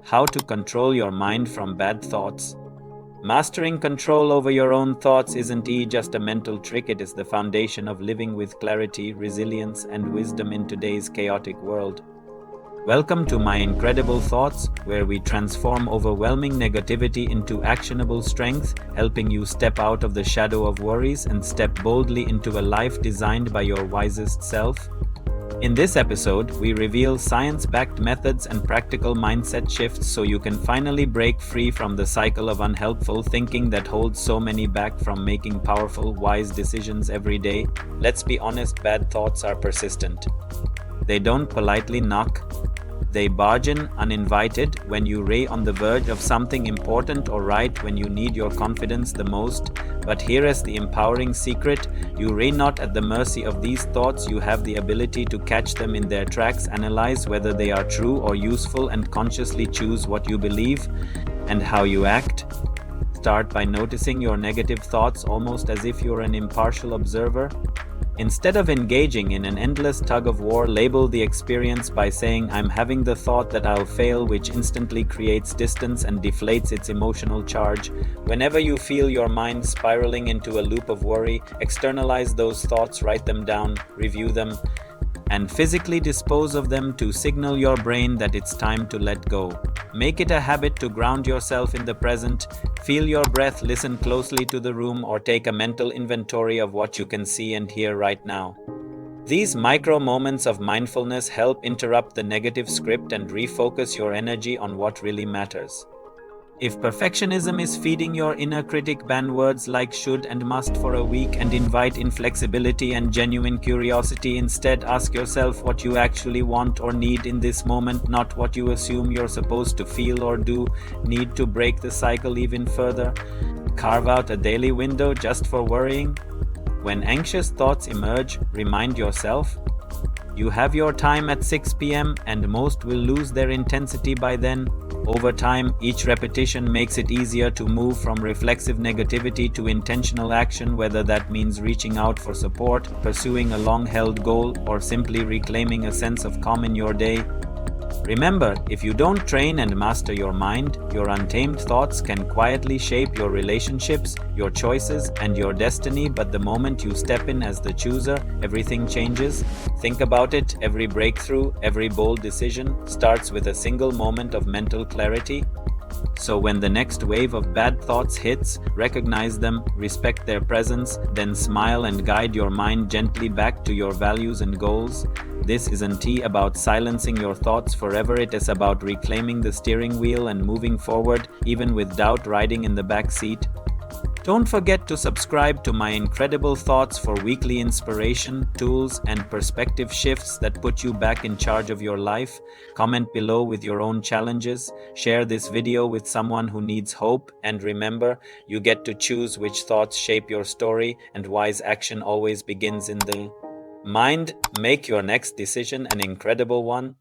How to control your mind from bad thoughts. Mastering control over your own thoughts isn't just a mental trick, it is the foundation of living with clarity, resilience, and wisdom in today's chaotic world. Welcome to My Incredible Thoughts, where we transform overwhelming negativity into actionable strength, helping you step out of the shadow of worries and step boldly into a life designed by your wisest self. In this episode, we reveal science-backed methods and practical mindset shifts so you can finally break free from the cycle of unhelpful thinking that holds so many back from making powerful, wise decisions every day. Let's be honest, bad thoughts are persistent. They don't politely knock. They barge in uninvited when you're on the verge of something important or right when you need your confidence the most. But here is the empowering secret. You're not at the mercy of these thoughts. You have the ability to catch them in their tracks, analyze whether they are true or useful, and consciously choose what you believe and how you act. Start by noticing your negative thoughts almost as if you're an impartial observer. Instead of engaging in an endless tug of war, label the experience by saying, "I'm having the thought that I'll fail," which instantly creates distance and deflates its emotional charge. Whenever you feel your mind spiraling into a loop of worry, externalize those thoughts, write them down, review them, and physically dispose of them to signal your brain that it's time to let go. Make it a habit to ground yourself in the present. Feel your breath, listen closely to the room, or take a mental inventory of what you can see and hear right now. These micro moments of mindfulness help interrupt the negative script and refocus your energy on what really matters. If perfectionism is feeding your inner critic, ban words like should and must for a week and invite inflexibility and genuine curiosity. Instead, ask yourself what you actually want or need in this moment, not what you assume you're supposed to feel or do. Need to break the cycle even further? Carve out a daily window just for worrying? When anxious thoughts emerge, remind yourself, you have your time at 6 p.m. and most will lose their intensity by then. Over time, each repetition makes it easier to move from reflexive negativity to intentional action, whether that means reaching out for support, pursuing a long-held goal, or simply reclaiming a sense of calm in your day. Remember, if you don't train and master your mind, your untamed thoughts can quietly shape your relationships, your choices, and your destiny. But the moment you step in as the chooser, everything changes. Think about it, every breakthrough, every bold decision starts with a single moment of mental clarity. So when the next wave of bad thoughts hits, recognize them, respect their presence, then smile and guide your mind gently back to your values and goals. This isn't about silencing your thoughts forever, it is about reclaiming the steering wheel and moving forward, even with doubt riding in the back seat. Don't forget to subscribe to My Incredible Thoughts for weekly inspiration, tools, and perspective shifts that put you back in charge of your life. Comment below with your own challenges. Share this video with someone who needs hope. And remember, you get to choose which thoughts shape your story, and wise action always begins in the mind. Make your next decision an incredible one.